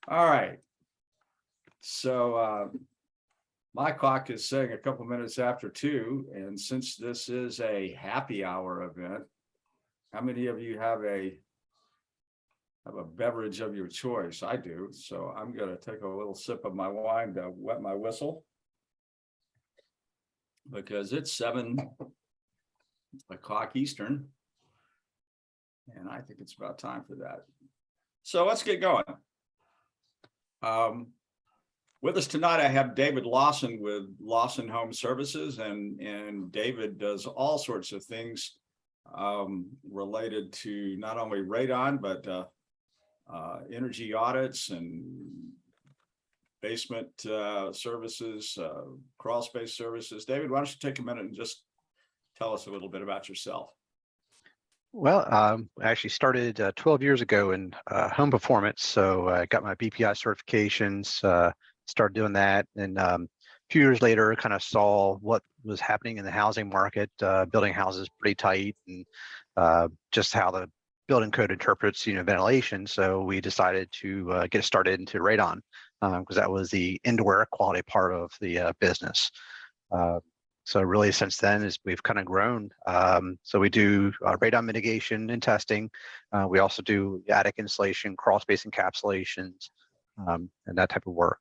All right. So my clock is saying a couple minutes after 2, and since this is a happy hour event, how many of you have a beverage of your choice? I do. So I'm going to take a little sip of my wine to wet my whistle because it's 7:00 Eastern, and I think it's about time for that. So let's get going. With us tonight, I have David Lawson with Lawson Home Services, and David does all sorts of things related to not only radon, but energy audits and basement services, crawl space services. David, why don't you take a minute and just tell us a little bit about yourself? Well, I actually started 12 years ago in home performance. So I got my BPI certifications, started doing that. And a few years later, kind of saw what was happening in the housing market, building houses pretty tight, and just how the building code interprets, ventilation. So we decided to get started into radon because that was the indoor air quality part of the business. So really since then we've kind of grown. So we do radon mitigation and testing. We also do attic insulation, crawl space encapsulations, and that type of work.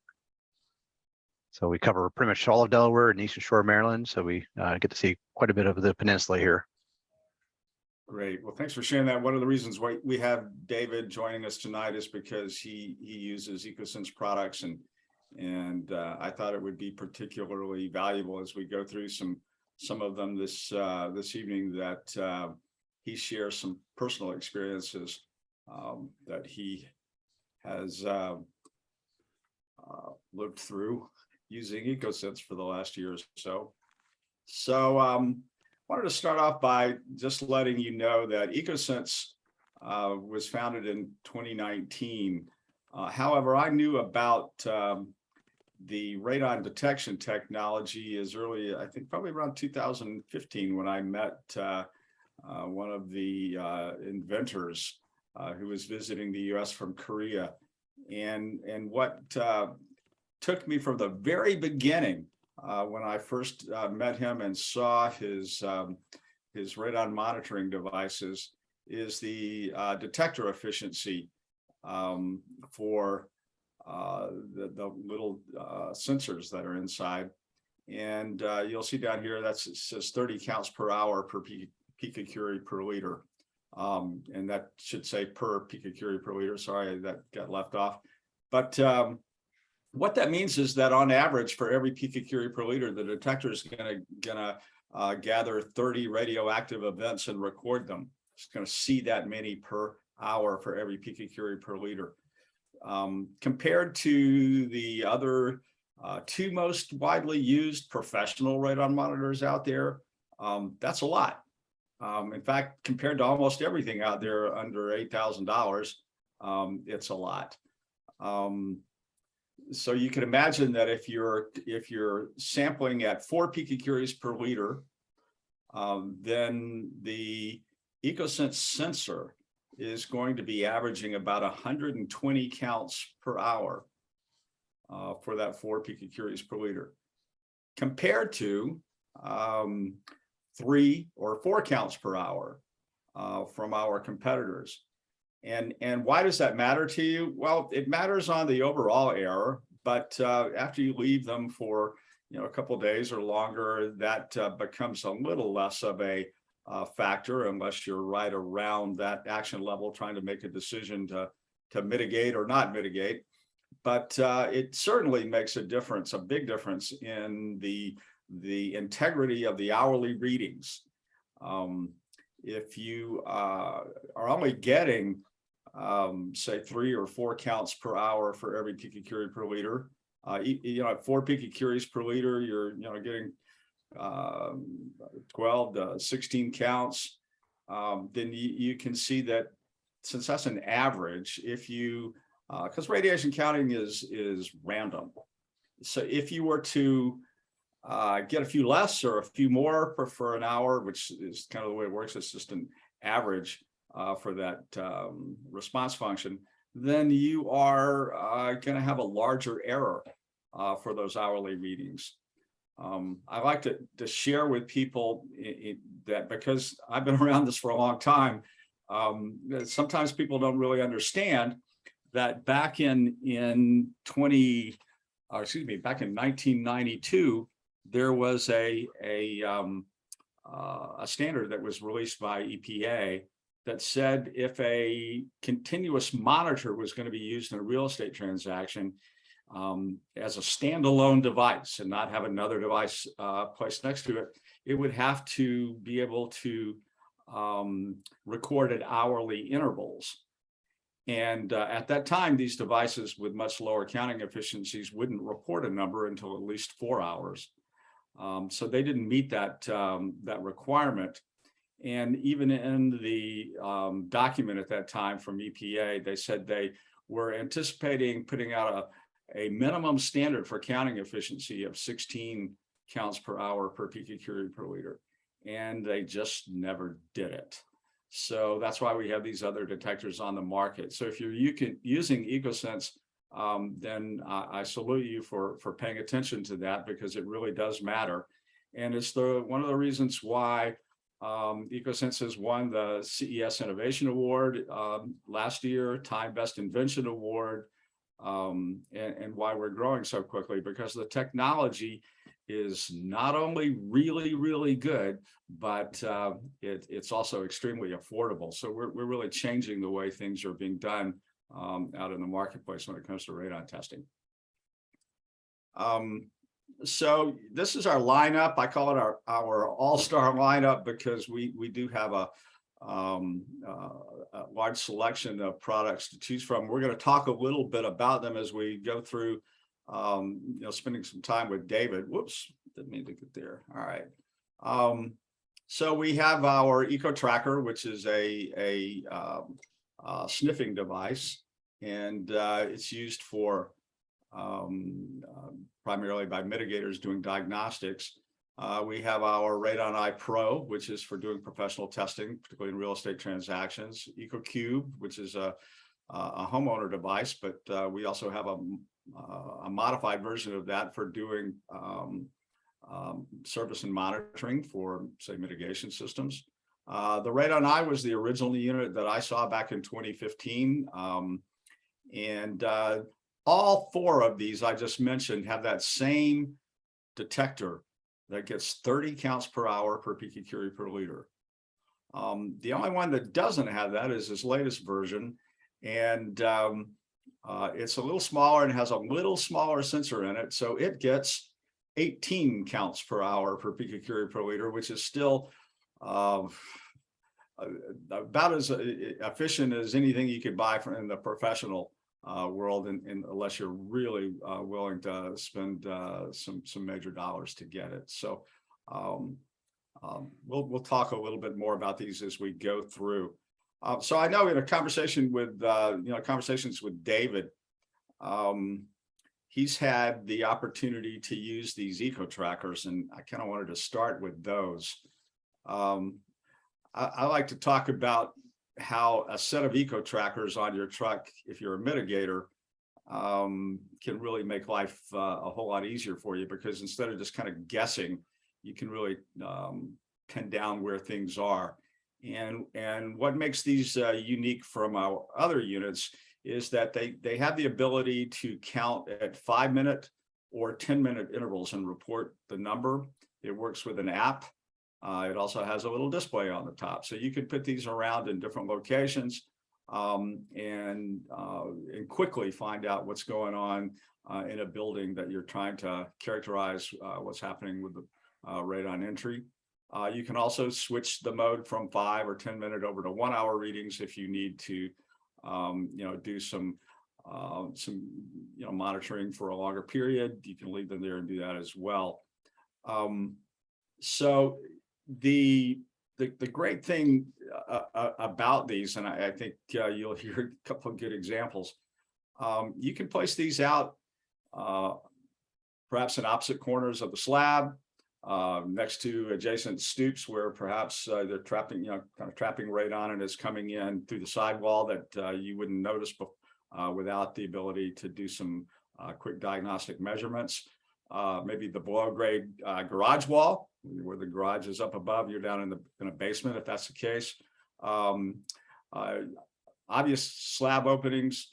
So we cover pretty much all of Delaware and Eastern Shore of Maryland. So we get to see quite a bit of the peninsula here. Great. Well, thanks for sharing that. One of the reasons why we have David joining us tonight is because he uses Ecosense products, and I thought it would be particularly valuable as we go through some of them this evening, that he shares some personal experiences that he has lived through using Ecosense for the last year or so. So wanted to start off by just letting you know that Ecosense was founded in 2019. However, I knew about the radon detection technology as early, I think probably around 2015, when I met one of the inventors who was visiting the US from Korea. And what took me from the very beginning, when I first met him and saw his radon monitoring devices, is the detector efficiency for the little sensors that are inside. And you'll see down here that says 30 counts per hour per picocurie per liter. And that should say per picocurie per liter. Sorry, that got left off. But what that means is that on average, for every picocurie per liter, the detector is gonna gather 30 radioactive events and record them. It's going to see that many per hour for every picocurie per liter. Compared to the other two most widely used professional radon monitors out there, that's a lot. In fact, compared to almost everything out there under $8,000, it's a lot. So you can imagine that if you're sampling at 4 picocuries per liter, then the Ecosense sensor is going to be averaging about 120 counts per hour for that 4 picocuries per liter, compared to 3 or 4 counts per hour from our competitors. And why does that matter to you? Well, it matters on the overall error, but after you leave them for a couple of days or longer, that becomes a little less of a factor, unless you're right around that action level trying to make a decision to mitigate or not mitigate. But it certainly makes a difference, a big difference in the integrity of the hourly readings. If you are only getting say 3 or 4 counts per hour for every picocurie per liter, at 4 picocuries per liter, you're getting 12 to 16 counts. Then you can see that since that's an average, if you because radiation counting is random, so if you were to get a few less or a few more for an hour, which is kind of the way it works, it's just an average for that response function, then you are going to have a larger error for those hourly readings. I like to share with people that, because I've been around this for a long time, sometimes people don't really understand that back in 1992, there was a standard that was released by EPA that said if a continuous monitor was going to be used in a real estate transaction as a standalone device and not have another device placed next to it, it would have to be able to record at hourly intervals. And at that time, these devices with much lower counting efficiencies wouldn't report a number until at least 4 hours. So they didn't meet that requirement. And even in the document at that time from EPA, they said they were anticipating putting out a minimum standard for counting efficiency of 16 counts per hour per picocurie per liter. And they just never did it. So that's why we have these other detectors on the market. So if you're using Ecosense, then I salute you for paying attention to that, because it really does matter. And it's one of the reasons why Ecosense has won the CES Innovation Award last year, Time Best Invention Award, and why we're growing so quickly, because the technology is not only really, really good, but it's also extremely affordable. So we're really changing the way things are being done out in the marketplace when it comes to radon testing. So this is our lineup. I call it our all-star lineup because we do have a large selection of products to choose from. We're going to talk a little bit about them as we go through, spending some time with David. Whoops, didn't mean to get there. All right. So we have our EcoTracker, which is a sniffing device, and it's used for primarily by mitigators doing diagnostics. We have our RadonEye Pro, which is for doing professional testing, particularly in real estate transactions. EcoQube, which is a homeowner device, but we also have a modified version of that for doing service and monitoring for, say, mitigation systems. The RadonEye was the original unit that I saw back in 2015. And all four of these I just mentioned have that same detector that gets 30 counts per hour per picocurie per liter. The only one that doesn't have that is this latest version. And it's a little smaller and has a little smaller sensor in it. So it gets 18 counts per hour per picocurie per liter, which is still about as efficient as anything you could buy in the professional world, unless you're really willing to spend some major dollars to get it. So we'll talk a little bit more about these as we go through. So I know in a conversation with conversations with David, he's had the opportunity to use these EcoTrackers, and I kind of wanted to start with those. I like to talk about how a set of EcoTrackers on your truck, if you're a mitigator, can really make life a whole lot easier for you, because instead of just kind of guessing, you can really pin down where things are. And what makes these unique from our other units is that they have the ability to count at 5-minute or 10-minute intervals and report the number. It works with an app. It also has a little display on the top. So you could put these around in different locations and quickly find out what's going on in a building that you're trying to characterize what's happening with the radon entry. You can also switch the mode from 5 or 10-minute over to 1-hour readings if you need to, do some monitoring for a longer period. You can leave them there and do that as well. So the great thing about these, and I think you'll hear a couple of good examples. You can place these out perhaps in opposite corners of the slab, next to adjacent stoops where perhaps they're trapping, kind of trapping radon, and it's coming in through the sidewall that you wouldn't notice without the ability to do some quick diagnostic measurements. Maybe the below grade garage wall, where the garage is up above, you're down in a basement, if that's the case. Obvious slab openings.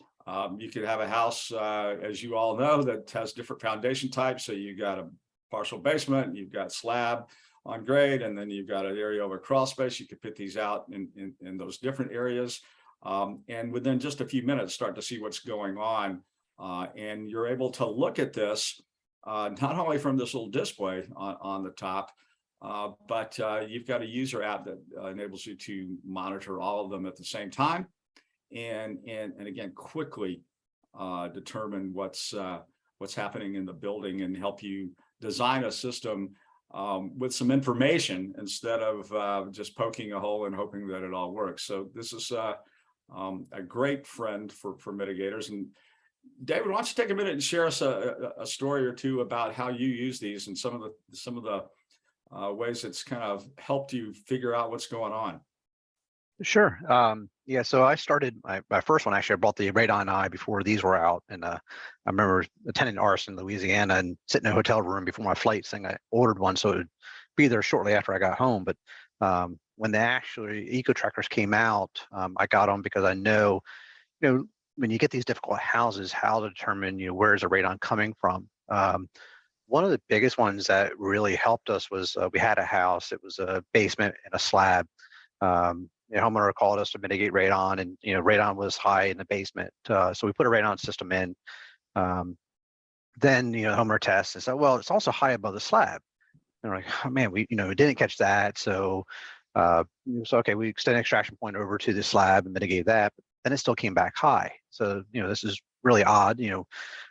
You could have a house, as you all know, that has different foundation types. So you've got a partial basement, you've got slab on grade, and then you've got an area over crawl space. You could put these out in those different areas. And within just a few minutes, start to see what's going on. And you're able to look at this, not only from this little display on the top, but you've got a user app that enables you to monitor all of them at the same time. And again, quickly determine what's happening in the building and help you design a system with some information instead of just poking a hole and hoping that it all works. So this is a great friend for mitigators. And David, why don't you take a minute and share us a story or two about how you use these and some of the ways it's kind of helped you figure out what's going on. Sure. Yeah, so I started my first one. Actually, I bought the RadonEye before these were out, and I remember attending Arson, Louisiana, and sitting in a hotel room before my flight, saying I ordered one, so it would be there shortly after I got home. But when the actually EcoTrackers came out, I got them because I know, when you get these difficult houses, how to determine, where's the radon coming from. One of the biggest ones that really helped us was we had a house. It was a basement and a slab. The homeowner called us to mitigate radon, and radon was high in the basement, so we put a radon system in. Then the homeowner tests and said, well, it's also high above the slab. And we're like, oh man, we didn't catch that. So okay, we extend extraction point over to the slab and mitigate that, but then it still came back high. So this is really odd.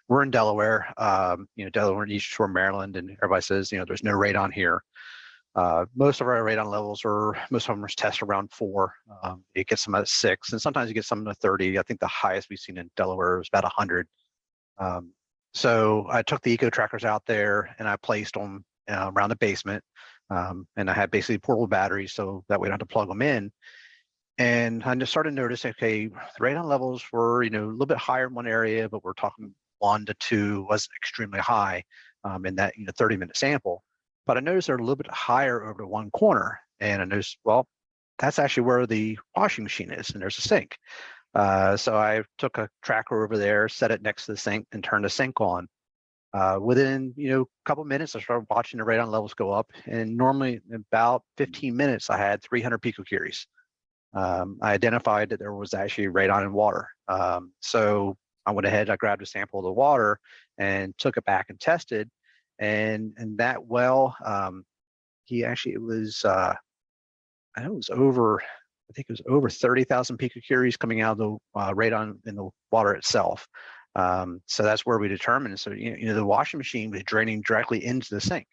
We're in Delaware, Delaware and East Shore, Maryland, and everybody says there's no radon here. Most of our radon levels most homeowners test around 4. You get some at 6, and sometimes you get some at 30. I think the highest we've seen in Delaware was about 100. So I took the EcoTrackers out there and I placed them around the basement, and I had basically portable batteries, so that way I don't have to plug them in. And I just started noticing, okay, the radon levels were a little bit higher in one area, but we're talking 1 to 2 was extremely high in that 30-minute sample. But I noticed they're a little bit higher over to one corner, and I noticed, well, that's actually where the washing machine is, and there's a sink. So I took a tracker over there, set it next to the sink, and turned the sink on. Within a couple minutes, I started watching the radon levels go up, and normally in about 15 minutes, I had 300 picocuries. I identified that there was actually radon in water. So I went ahead, I grabbed a sample of the water and took it back and tested. And that well, it was, I know it was over, I think it was over 30,000 picocuries coming out of the radon in the water itself. So that's where we determined. So, the washing machine was draining directly into the sink.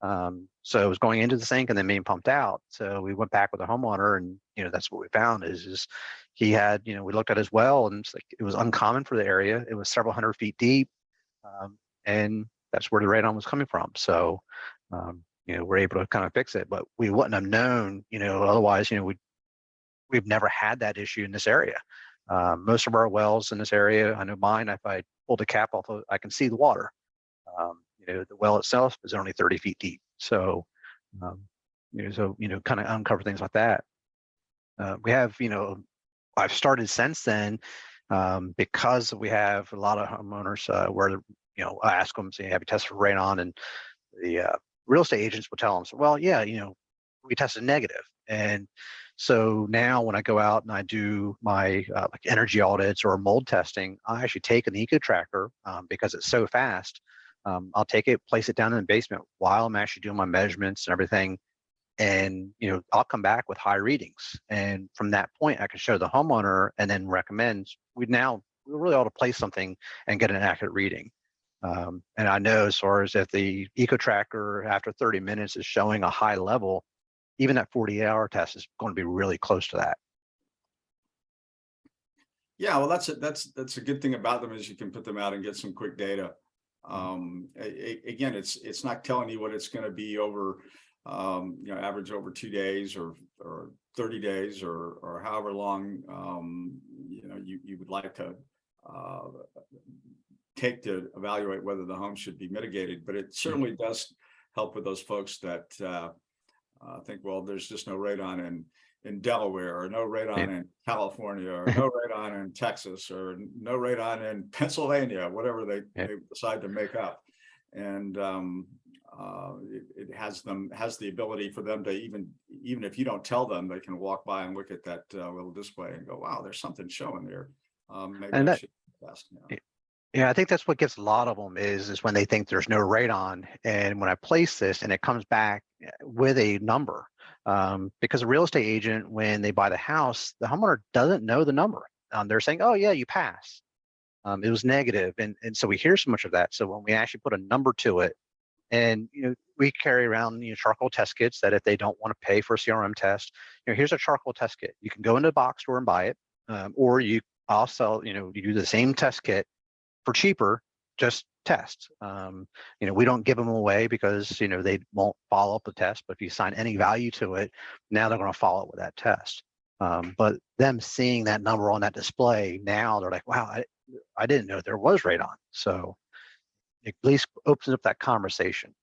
So it was going into the sink and then being pumped out. So we went back with the homeowner, and, that's what we found is he had, we looked at his well, and it was uncommon for the area. It was several hundred feet deep. And that's where the radon was coming from. So, we're able to kind of fix it, but we wouldn't have known, otherwise, we've never had that issue in this area. Most of our wells in this area, I know mine, if I pull the cap off, I can see the water. The well itself is only 30 feet deep. So, kind of uncover things like that. We have, I've started since then, because we have a lot of homeowners where, I ask them, say, have you tested for radon? And the real estate agents will tell them, so, well, yeah, we tested negative. And so now when I go out and I do my like energy audits or mold testing, I actually take an EcoTracker because it's so fast. I'll take it, place it down in the basement while I'm actually doing my measurements and everything. And, I'll come back with high readings. And from that point, I can show the homeowner and then recommend we really ought to place something and get an accurate reading. And I know as far as if the EcoTracker after 30 minutes is showing a high level, even that 48-hour test is going to be really close to that. Yeah, well, that's a good thing about them is you can put them out and get some quick data. Again, it's not telling you what it's going to be over, average over 2 days or 30 days or however long, you would like to take to evaluate whether the home should be mitigated, but it certainly does help with those folks that think, well, there's just no radon in Delaware, or no radon in California, or no radon in Texas, or no radon in Pennsylvania, whatever they decide to make up. And it has the ability for them to even if you don't tell them, they can walk by and look at that little display and go, wow, there's something showing there. Maybe And I that, should invest, you know. yeah, I think that's what gets a lot of them is when they think there's no radon, and when I place this and it comes back with a number, because a real estate agent, when they buy the house, the homeowner doesn't know the number. They're saying, oh yeah, you pass. It was negative, and so we hear so much of that. So when we actually put a number to it, and we carry around charcoal test kits that if they don't want to pay for a CRM test, here's a charcoal test kit. You can go into the box store and buy it, or you also you do the same test kit for cheaper, just test. We don't give them away because they won't follow up the test, but if you assign any value to it, now they're going to follow up with that test. But them seeing that number on that display, now they're like, wow, I didn't know there was radon. So it at least opens up that conversation.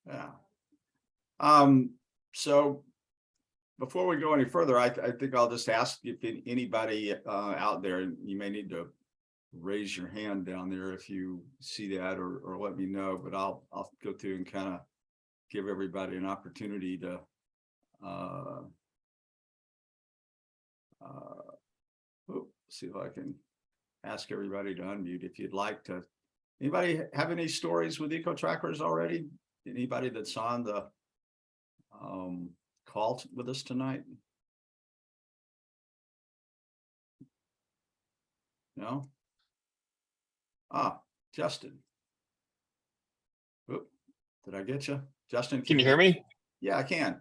Yeah. So before we go any further, I think I'll just ask if anybody out there, you may need to raise your hand down there if you see that, or let me know, but I'll go through and kind of give everybody an opportunity to see if I can ask everybody to unmute if you'd like to. Anybody have any stories with EcoTrackers already? Anybody that's on the call with us tonight? No? Justin. Oop, did I get you? Justin, Can you hear me? Yeah, I can.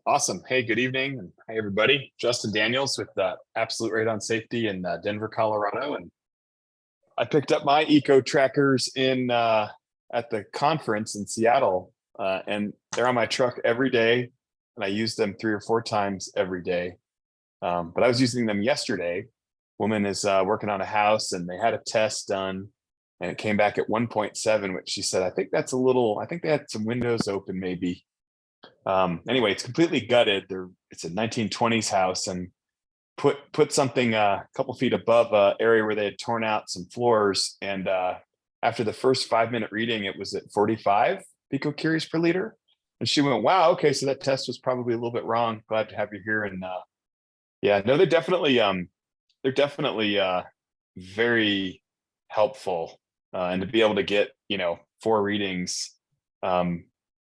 Awesome. Hey, good evening. And hi, everybody. Justin Daniels with Absolute Radon Safety in Denver, Colorado. And I picked up my EcoTrackers at the conference in Seattle, and they're on my truck every day. And I use them 3 or 4 times every day. But I was using them yesterday. Woman is working on a house, and they had a test done, and it came back at 1.7, which she said, I think that's a little, I think they had some windows open maybe. Anyway, it's completely gutted. It's a 1920s house, and put something a couple feet above an area where they had torn out some floors. And after the first 5-minute reading, it was at 45 picocuries per liter. And she went, wow, okay, so that test was probably a little bit wrong. Glad to have you here. And yeah, no, they're definitely very helpful. And to be able to get 4 readings,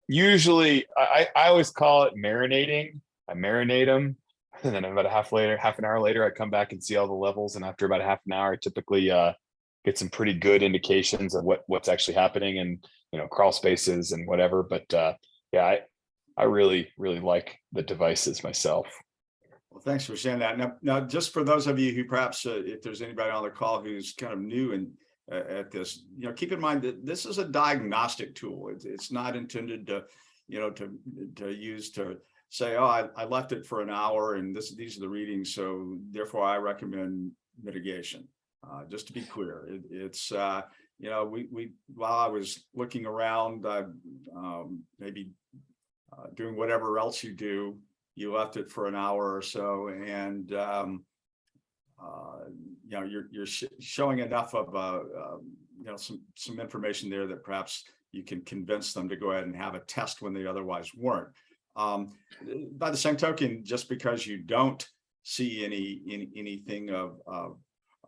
usually I always call it marinating. I marinate them, and then about half an hour later, I come back and see all the levels. And after about half an hour, I typically get some pretty good indications of what's actually happening, and crawl spaces and whatever. But yeah, I really like the devices myself. Well, thanks for saying that. Now, just for those of you who perhaps, if there's anybody on the call who's kind of new and at this, keep in mind that this is a diagnostic tool. It's not intended to, to use to say, oh, I left it for an hour and these are the readings, so therefore I recommend mitigation. Just to be clear, it's we while I was looking around, maybe doing whatever else you do, you left it for an hour or so, and you're showing enough of some information there that perhaps you can convince them to go ahead and have a test when they otherwise weren't. By the same token, just because you don't see anything of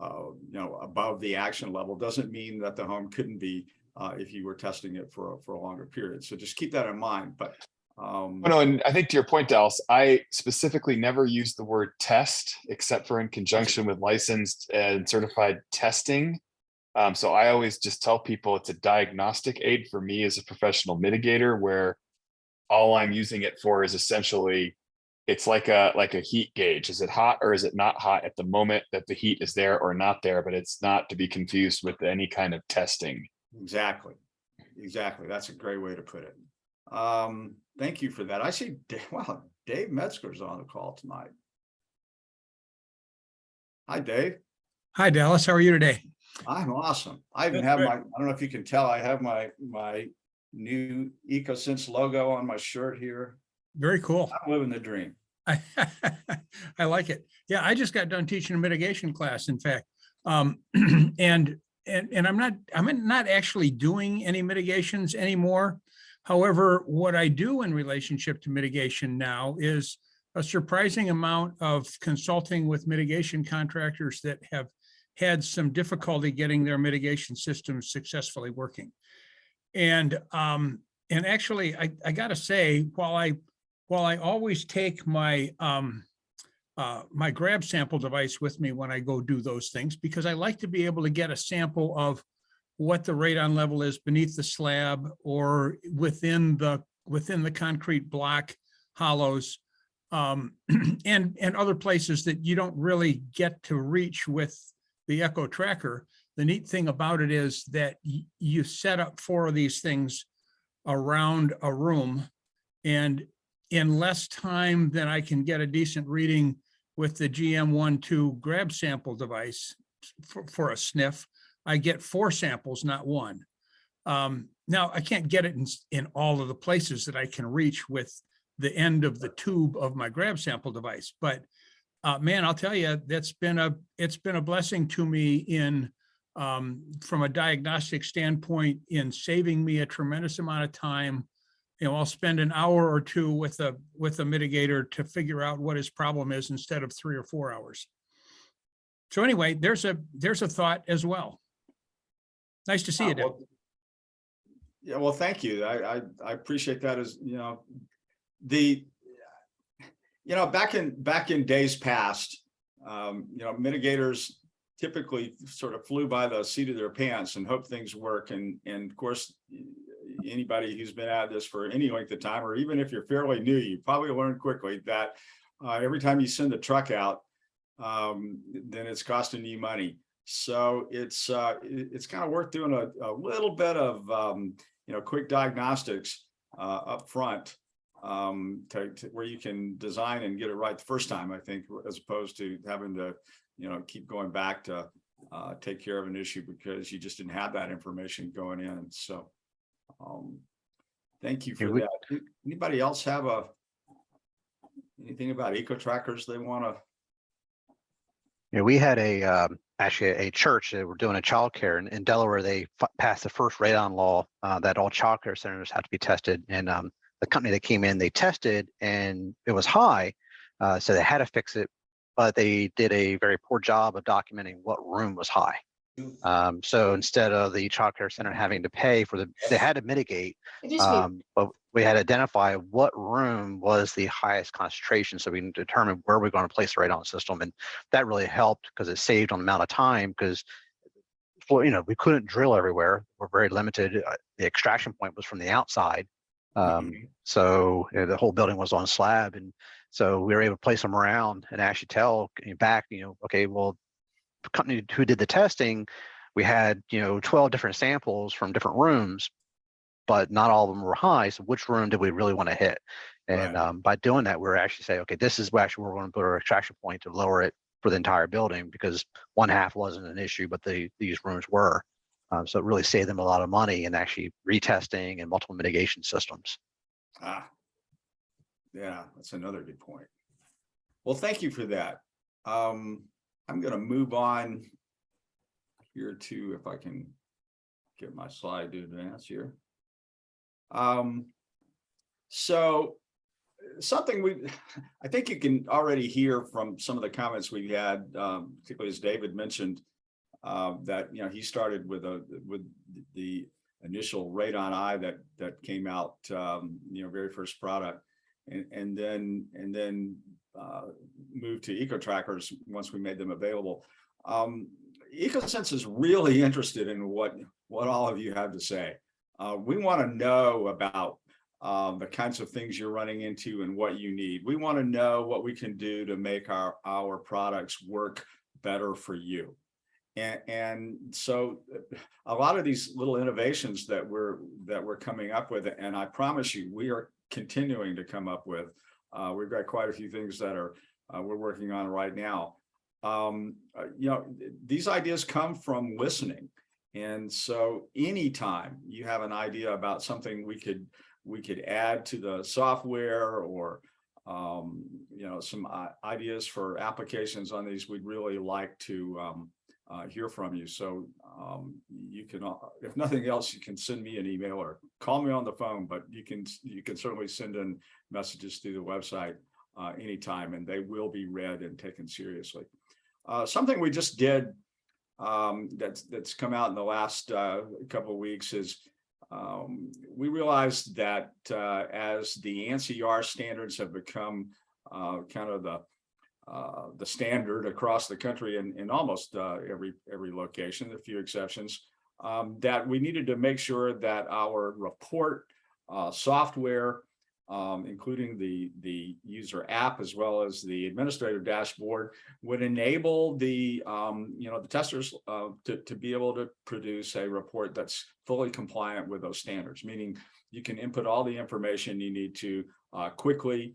above the action level doesn't mean that the home couldn't be if you were testing it for a longer period. So just keep that in mind. But no, and I think to your point, Dallas, I specifically never use the word test except for in conjunction with licensed and certified testing. So I always just tell people it's a diagnostic aid for me as a professional mitigator, where all I'm using it for is essentially, it's like a heat gauge. Is it hot or is it not hot at the moment that the heat is there or not there? But it's not to be confused with any kind of testing. Exactly. That's a great way to put it. Thank you for that. I see, Dave Metzger's on the call tonight. Hi, Dave. Hi, Dallas. How are you today? I'm awesome. I even Good, have good. I don't know if you can tell, I have my new Ecosense logo on my shirt here. Very cool. I'm living the dream. I, I like it. Yeah, I just got done teaching a mitigation class, in fact. And I'm not actually doing any mitigations anymore. However, what I do in relationship to mitigation now is a surprising amount of consulting with mitigation contractors that have had some difficulty getting their mitigation systems successfully working. And actually, I gotta say, while I always take my my grab sample device with me when I go do those things, because I like to be able to get a sample of what the radon level is beneath the slab or within the concrete block hollows, and other places that you don't really get to reach with the EcoTracker. The neat thing about it is that you set up 4 of these things around a room, and in less time than I can get a decent reading with the GM12 grab sample device for a sniff, I get 4 samples, not 1. Now, I can't get it in all of the places that I can reach with the end of the tube of my grab sample device, but man, I'll tell you, it's been a blessing to me in from a diagnostic standpoint in saving me a tremendous amount of time. You know, I'll spend an hour or 2 with a mitigator to figure out what his problem is instead of 3 or 4 hours. So anyway, there's a thought as well. Nice to see you, Dave. Well, yeah, well, thank you. I appreciate that. As you know, back in days past, mitigators typically sort of flew by the seat of their pants and hoped things work. And of course, anybody who's been at this for any length of time, or even if you're fairly new, you probably learn quickly that every time you send the truck out, then it's costing you money. So it's kind of worth doing a little bit of quick diagnostics up front, where you can design and get it right the first time, I think, as opposed to having to keep going back to take care of an issue because you just didn't have that information going in. So thank you for that. Anybody else have anything about EcoTrackers they want to? Yeah, we had actually a church that were doing a childcare in Delaware. They passed the first radon law that all childcare centers have to be tested. And the company that came in, they tested and it was high. So they had to fix it, but they did a very poor job of documenting what room was high. So instead of the childcare center having to pay for they had to mitigate, but we had to identify what room was the highest concentration so we can determine where we're going to place the radon system. And that really helped because it saved on the amount of time because, we couldn't drill everywhere. We're very limited. The extraction point was from the outside. So the whole building was on slab. And so we were able to place them around and actually tell back, okay, well, the company who did the testing, we had 12 different samples from different rooms, but not all of them were high. So which room did we really want to hit? And right. By doing that, we're actually saying, okay, this is actually where we're going to put our extraction point to lower it for the entire building because 1/2 wasn't an issue, but these rooms were. So it really saved them a lot of money in actually retesting and multiple mitigation systems. Yeah, that's another good point. Well, thank you for that. I'm going to move on here to, if I can get my slide to advance here. So something I think you can already hear from some of the comments we've had, particularly as David mentioned, that he started with the initial RadonEye that came out, very first product, and then moved to EcoTrackers once we made them available. Ecosense is really interested in what all of you have to say. We want to know about the kinds of things you're running into and what you need. We want to know what we can do to make our products work better for you. And so a lot of these little innovations that we're coming up with, and I promise you, we are continuing to come up with. We've got quite a few things that we're working on right now. these ideas come from listening. And so anytime you have an idea about something we could add to the software, or some ideas for applications on these, we'd really like to hear from you. So you can, if nothing else, you can send me an email or call me on the phone, but you can certainly send in messages through the website anytime, and they will be read and taken seriously. Something we just did that's come out in the last couple of weeks is we realized that as the ANSI standards have become kind of the standard across the country in almost every location, a few exceptions, that we needed to make sure that our report software, including the user app as well as the administrative dashboard, would enable the testers to be able to produce a report that's fully compliant with those standards, meaning you can input all the information you need to quickly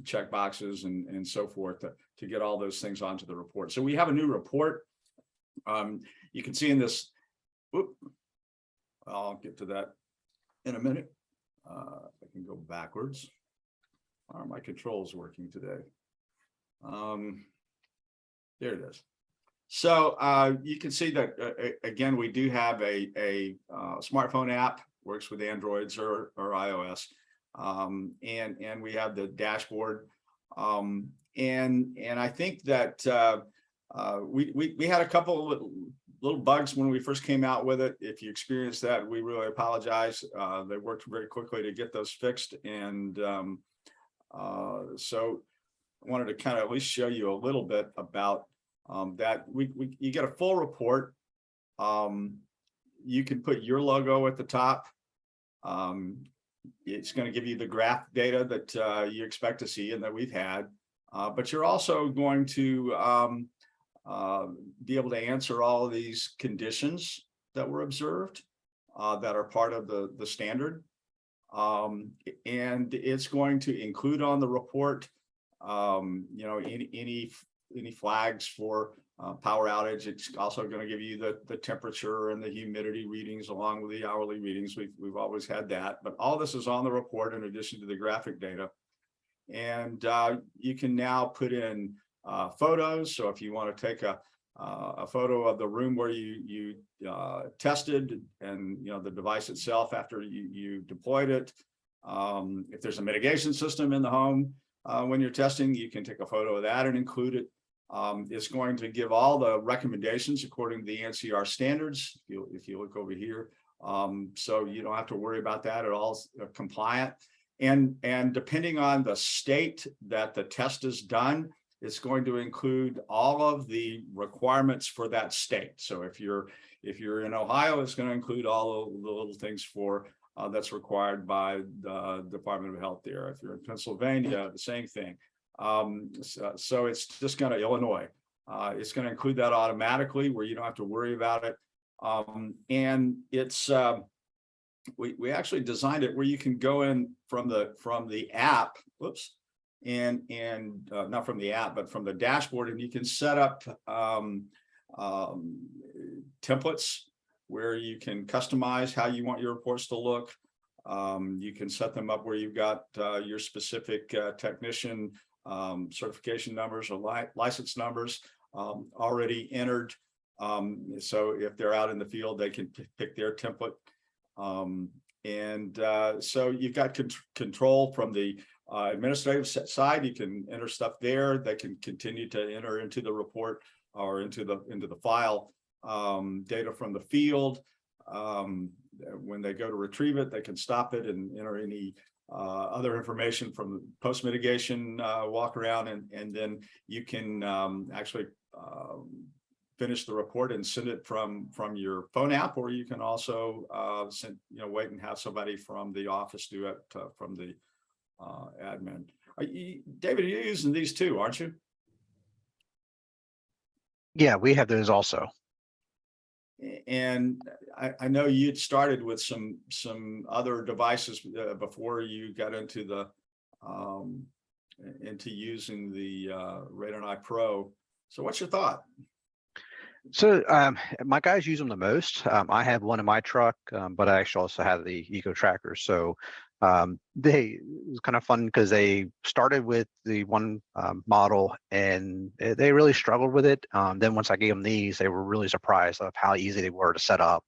check boxes and so forth to get all those things onto the report. So we have a new report. You can see in this, I'll get to that in a minute. I can go backwards. Are my controls working today? There it is. So you can see that again, we do have a smartphone app, works with Androids or iOS, and we have the dashboard, and I think that we had a couple of little bugs when we first came out with it. If you experienced that, we really apologize. They worked very quickly to get those fixed, and so I wanted to kind of at least show you a little bit about that. You get a full report. You can put your logo at the top. It's going to give you the graph data that you expect to see and that we've had, but you're also going to be able to answer all of these conditions that were observed that are part of the standard. And it's going to include on the report, any flags for power outage. It's also going to give you the temperature and the humidity readings along with the hourly readings. We've always had that, but all this is on the report in addition to the graphic data. And you can now put in photos. So if you want to take a photo of the room where you tested and the device itself after you deployed it, if there's a mitigation system in the home when you're testing, you can take a photo of that and include it. It's going to give all the recommendations according to the ANSI standards. If you look over here, so you don't have to worry about that at all. Compliant, and depending on the state that the test is done, it's going to include all of the requirements for that state. So if you're in Ohio, it's going to include all of the little things for that's required by the Department of Health there. If you're in Pennsylvania, the same thing. So it's just going to Illinois. It's going to include that automatically where you don't have to worry about it. And it's we actually designed it where you can go in from the app. Whoops. And not from the app, but from the dashboard, and you can set up templates where you can customize how you want your reports to look. You can set them up where you've got your specific technician certification numbers or license numbers already entered. So if they're out in the field, they can pick their template. So you've got control from the administrative side. You can enter stuff there. They can continue to enter into the report or into the file data from the field. When they go to retrieve it, they can stop it and enter any other information from the post mitigation walk around, and then you can actually finish the report and send it from your phone app, or you can also wait and have somebody from the office do it from the admin. David, you're using these too, aren't you? Yeah, we have those also. And I know you'd started with some other devices before you got into the into using the RadonEye Pro. So what's your thought? So my guys use them the most. I have one in my truck, but I actually also have the EcoTracker. So it was kind of fun because they started with the one model and they really struggled with it. Then once I gave them these, they were really surprised of how easy they were to set up.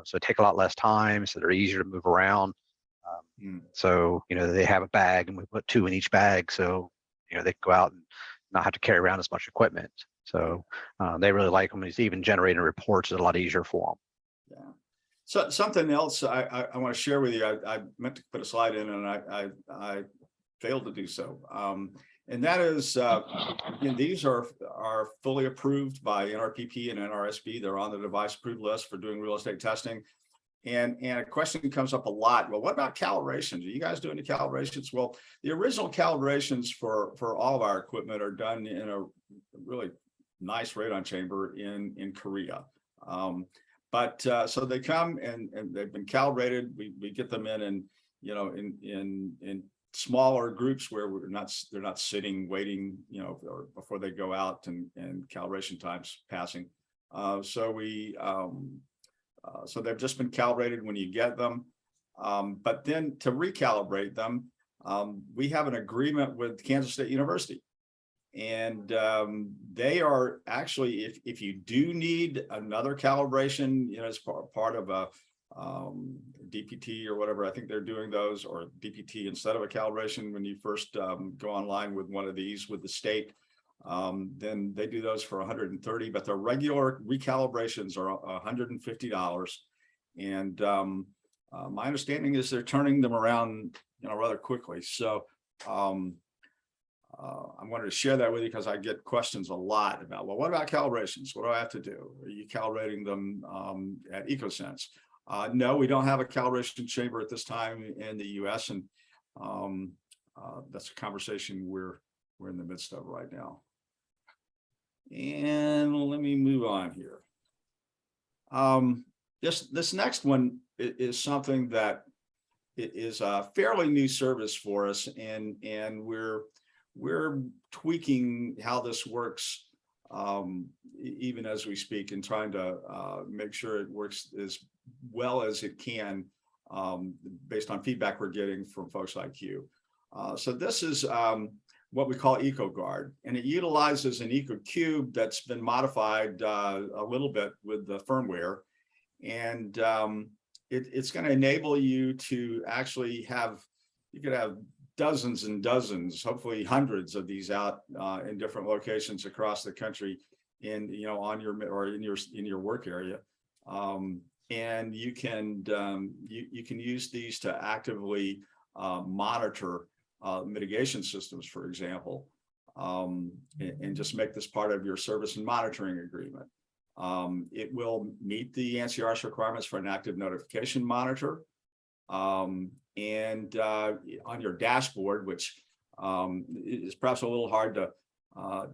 So it take a lot less time, so they're easier to move around. So, they have a bag and we put 2 in each bag. So, they can go out and not have to carry around as much equipment. So they really like them. It's even generating reports is a lot easier for them. Yeah. So something else I want to share with you. I meant to put a slide in and I failed to do so. And that is, again, these are fully approved by NRPP and NRSB. They're on the device approved list for doing real estate testing. And a question comes up a lot. Well, what about calibrations? Are you guys doing the calibrations? Well, the original calibrations for all of our equipment are done in a really nice radon chamber in Korea. So they come and they've been calibrated. We get them in smaller groups where they're not sitting waiting, or before they go out and calibration time's passing. So they've just been calibrated when you get them. But then to recalibrate them, we have an agreement with Kansas State University. And they are actually, if you do need another calibration, as part of a DPT or whatever, I think they're doing those, or DPT instead of a calibration when you first go online with one of these with the state, then they do those for $130, but the regular recalibrations are $150. And my understanding is they're turning them around, rather quickly. So I wanted to share that with you because I get questions a lot about, well, what about calibrations? What do I have to do? Are you calibrating them at Ecosense? No, we don't have a calibration chamber at this time in the US. And that's a conversation we're in the midst of right now. And let me move on here. This next one is something that is a fairly new service for us, and we're tweaking how this works even as we speak, and trying to make sure it works as well as it can based on feedback we're getting from folks like you. So this is what we call EcoGuard, and it utilizes an EcoQube that's been modified a little bit with the firmware, and it's going to enable you to actually you could have dozens and dozens, hopefully hundreds of these out in different locations across the country, in on your or in your work area, and you can use these to actively monitor mitigation systems, for example, and just make this part of your service and monitoring agreement. It will meet the NCR's requirements for an active notification monitor. And on your dashboard, which is perhaps a little hard to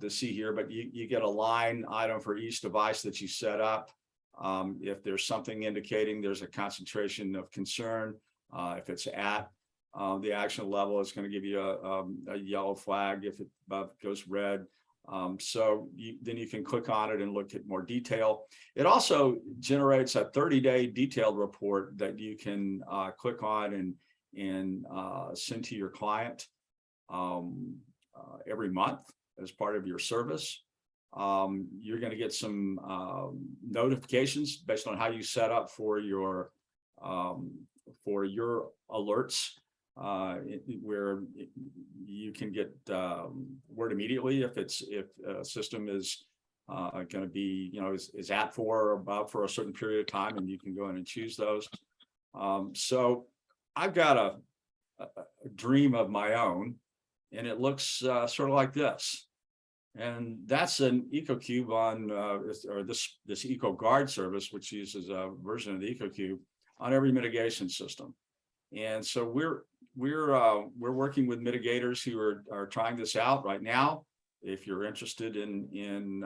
see here, but you get a line item for each device that you set up. If there's something indicating there's a concentration of concern, if it's at the action level, it's going to give you a yellow flag. If it goes red, then you can click on it and look at more detail. It also generates a 30-day detailed report that you can click on and send to your client every month as part of your service. You're going to get some notifications based on how you set up for your alerts, where you can get word immediately if a system is going to be, is at for or about for a certain period of time, and you can go in and choose those. So I've got a dream of my own, and it looks sort of like this. And that's an EcoQube on, or this EcoGuard service, which uses a version of the EcoQube on every mitigation system. And so we're working with mitigators who are trying this out right now. If you're interested in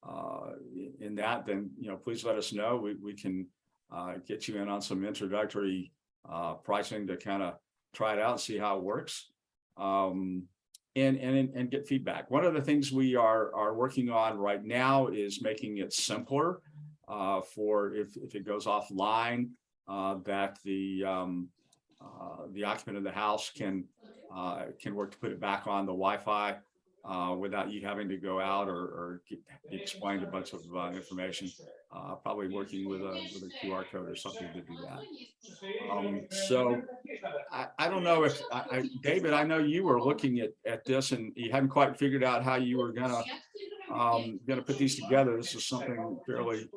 that, then please let us know. We can get you in on some introductory pricing to kind of try it out and see how it works. and get feedback. One of the things we are working on right now is making it simpler for if it goes offline, that the occupant of the house can work to put it back on the Wi-Fi without you having to go out or get explained a bunch of information. Probably working with a QR code or something to do that. So I don't know if David, I know you were looking at this and you hadn't quite figured out how you were gonna put these together. This is something fairly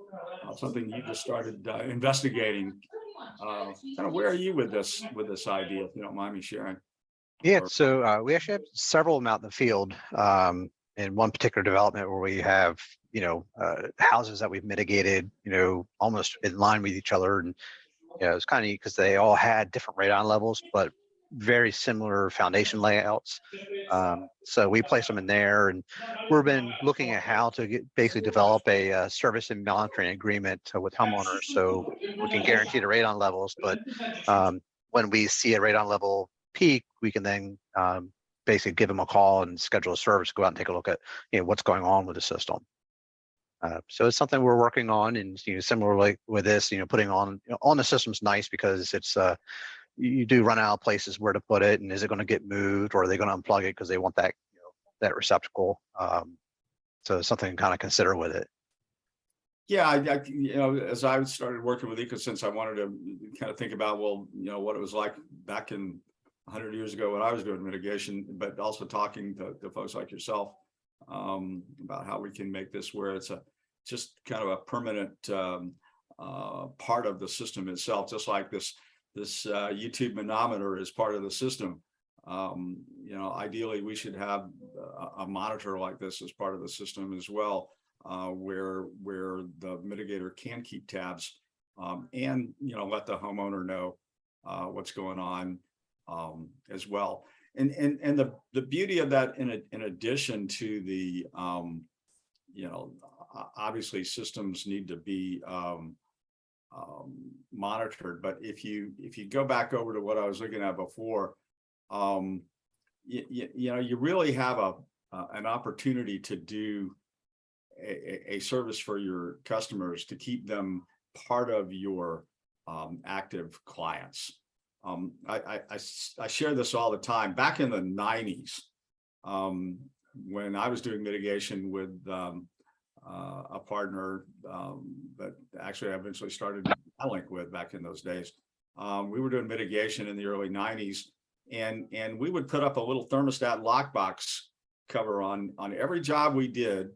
something you just started investigating. Kind of where are you with this idea, if you don't mind me sharing? Yeah, so we actually have several of them out in the field. In one particular development where we have, houses that we've mitigated, almost in line with each other. And it's kind of neat because they all had different radon levels, but very similar foundation layouts. So we placed them in there, and we've been looking at how to basically develop a service and monitoring agreement with homeowners, so we can guarantee the radon levels. But when we see a radon level peak, we can then basically give them a call and schedule a service, go out and take a look at what's going on with the system. So it's something we're working on, and similarly with this, putting on the system's nice because it's you do run out of places where to put it, and is it going to get moved, or are they going to unplug it because they want that that receptacle? So it's something to kind of consider with it. Yeah, as I started working with Ecosense, I wanted to kind of think about, well, what it was like back in 100 years ago when I was doing mitigation, but also talking to folks like yourself about how we can make this where it's just kind of a permanent part of the system itself, just like this YouTube manometer is part of the system. Ideally we should have a monitor like this as part of the system as well, where the mitigator can keep tabs and let the homeowner know what's going on as well. And the beauty of that, in addition to the obviously systems need to be monitored, but if you go back over to what I was looking at before, you really have an opportunity to do a service for your customers to keep them part of your active clients. I share this all the time. Back in the 90s, when I was doing mitigation with a partner that actually I eventually started link with back in those days, we were doing mitigation in the early 90s, and we would put up a little thermostat lockbox cover on every job we did.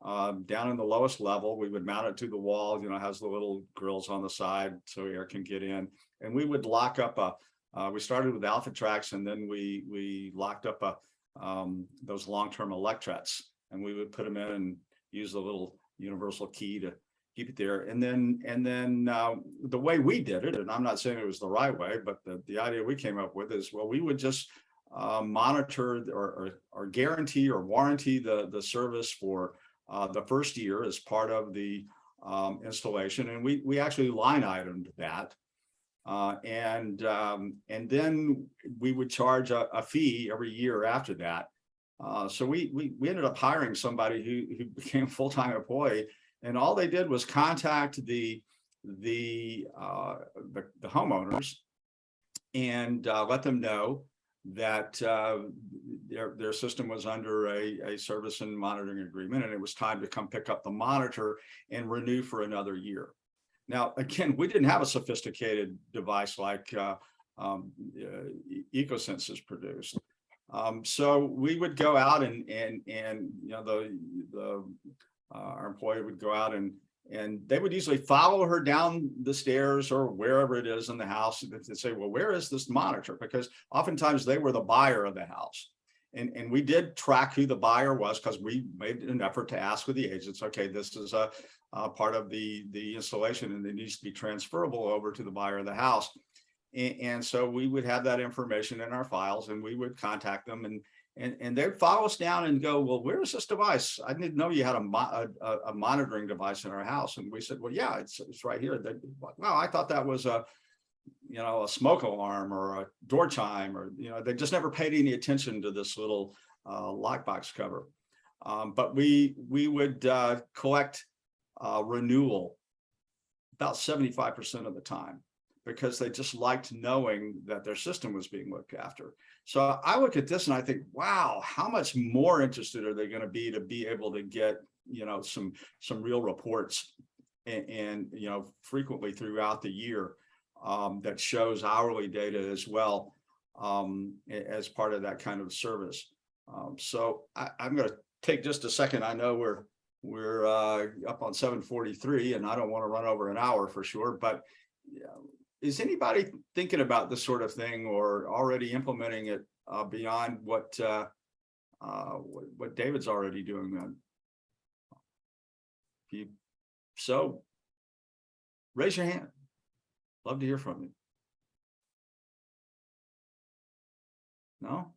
Down in the lowest level, we would mount it to the wall, has the little grills on the side so air can get in. And we would lock up we started with alpha tracks, and then we locked up those long-term electrets, and we would put them in and use the little universal key to keep it there. And then the way we did it, and I'm not saying it was the right way, but the idea we came up with is, well, we would just monitor or guarantee or warranty the service for the first year as part of the installation, and we actually line itemed that, and then we would charge a fee every year after that. So we ended up hiring somebody who became a full-time employee, and all they did was contact the homeowners and let them know that their system was under a service and monitoring agreement, and it was time to come pick up the monitor and renew for another year. Now, again, we didn't have a sophisticated device like Ecosense has produced. So we would go out and our employee would go out and they would usually follow her down the stairs or wherever it is in the house and say, well, where is this monitor? Because oftentimes they were the buyer of the house. And we did track who the buyer was, because we made an effort to ask with the agents, okay, this is a part of the installation and it needs to be transferable over to the buyer of the house. And so we would have that information in our files, and we would contact them, and they'd follow us down and go, well, where is this device? I didn't know you had a monitoring device in our house. And we said, well, yeah, it's right here. Wow, I thought that was a smoke alarm or a door chime, or, they just never paid any attention to this little lockbox cover. But we would collect renewal about 75% of the time, because they just liked knowing that their system was being looked after. So I look at this and I think, wow, how much more interested are they going to be able to get, some real reports and frequently throughout the year that shows hourly data as well, as part of that kind of service. So I'm going to take just a second. I know we're up on 7:43 and I don't want to run over an hour for sure, but is anybody thinking about this sort of thing or already implementing it beyond what David's already doing then? So raise your hand. Love to hear from you. No?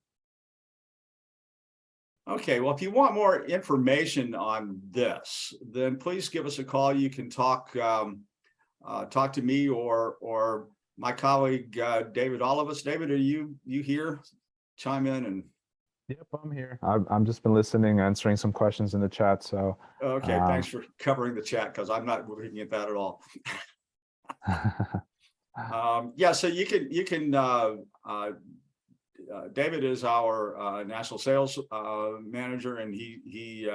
Okay, well, if you want more information on this, then please give us a call. You can talk to me or my colleague David. All of us. David, are you here? Chime in and. Yep, I'm here. I've just been listening, answering some questions in the chat. So okay, thanks for covering the chat, because I'm not looking at that at all. Yeah, so you can David is our national sales manager, and he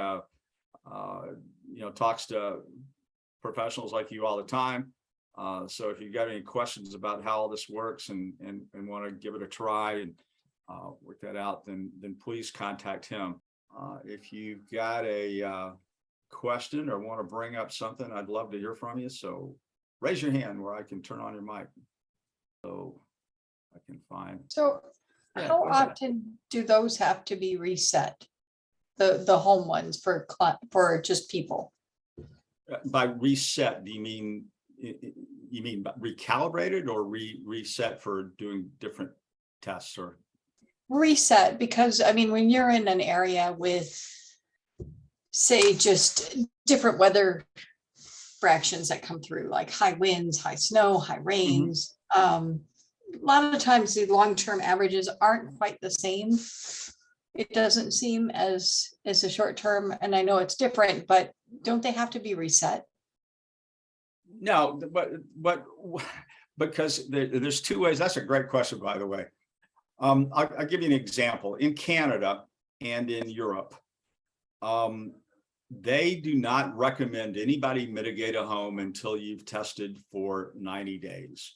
talks to professionals like you all the time. So if you've got any questions about how all this works and want to give it a try and work that out, then please contact him. If you've got a question or want to bring up something, I'd love to hear from you. So raise your hand where I can turn on your mic, so I can find. So Yeah, how go ahead. often do those have to be reset? The home ones for just people? By reset, do you mean recalibrated or reset for doing different tests? Or Reset, because I mean, when you're in an area with, say, just different weather fractions that come through, like high winds, high snow, high rains, a lot of the times the long-term averages aren't quite the same. It doesn't seem as a short term, and I know it's different, but don't they have to be reset? no, but because there's two ways. That's a great question, by the way. I'll give you an example. In Canada and in Europe, they do not recommend anybody mitigate a home until you've tested for 90 days.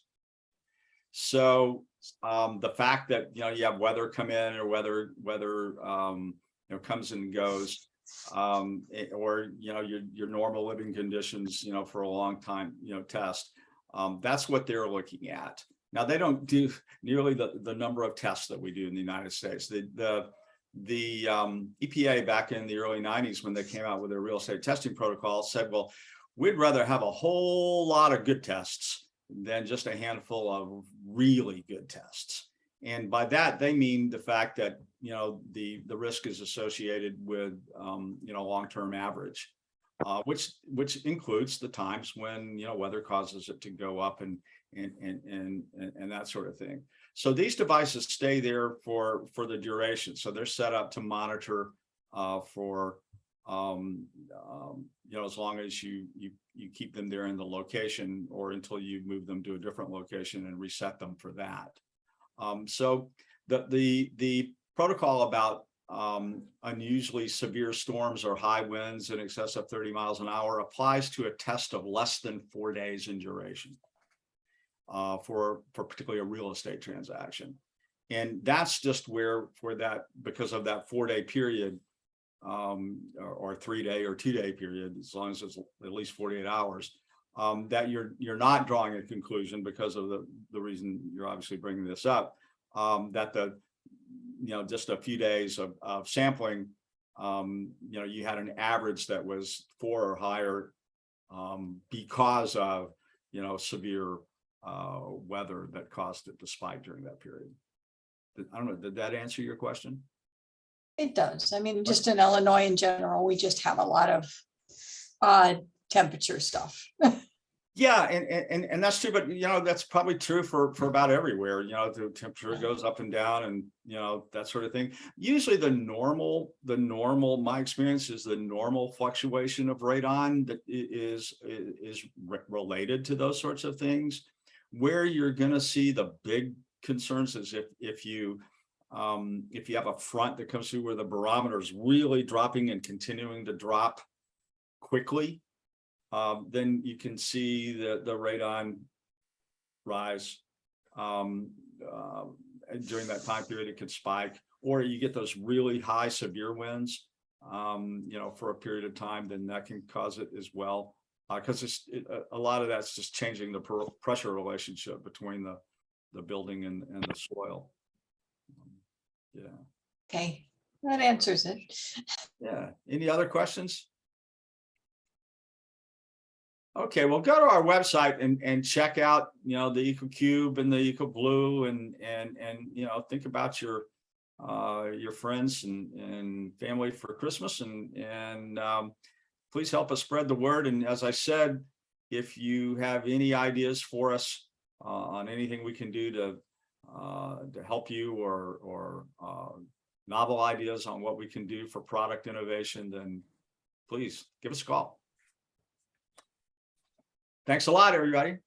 So the fact that you have weather come in, or weather comes and goes, or your normal living conditions for a long time test, that's what they're looking at. Now, they don't do nearly the number of tests that we do in the United States. The EPA back in the early 90s, when they came out with their real estate testing protocol, said, well, we'd rather have a whole lot of good tests than just a handful of really good tests. And by that, they mean the fact that the risk is associated with long-term average, which includes the times when weather causes it to go up and that sort of thing. So these devices stay there for the duration. So they're set up to monitor for as long as you keep them there in the location, or until you move them to a different location and reset them for that. So the protocol about unusually severe storms or high winds in excess of 30 miles an hour applies to a test of less than 4 days in duration. For particularly a real estate transaction. And that's just where, because of that 4-day period, or 3-day or 2-day period, as long as it's at least 48 hours, that you're not drawing a conclusion, because of the reason you're obviously bringing this up, that just a few days of sampling, you had an average that was 4 or higher, because of severe weather that caused it to spike during that period. I don't know, did that answer your question? It does. I mean, just in Illinois in general, we just have a lot of odd temperature stuff. Yeah, and that's true, but that's probably true for about everywhere. The temperature goes up and down, and that sort of thing. Usually the normal, my experience is the normal fluctuation of radon that is related to those sorts of things. Where you're going to see the big concerns is if you have a front that comes through where the barometer is really dropping and continuing to drop quickly. Then you can see the radon rise during that time period. It could spike, or you get those really high severe winds, for a period of time. Then that can cause it as well, because a lot of that's just changing the pressure relationship between the building and the soil. Yeah. Okay, that answers it. Yeah. Any other questions? Okay, well, go to our website and check out, the EcoQube and the EcoBlue, and think about your friends and family for Christmas, and please help us spread the word. And as I said, if you have any ideas for us on anything we can do to help you, or novel ideas on what we can do for product innovation, then please give us a call. Thanks a lot, everybody.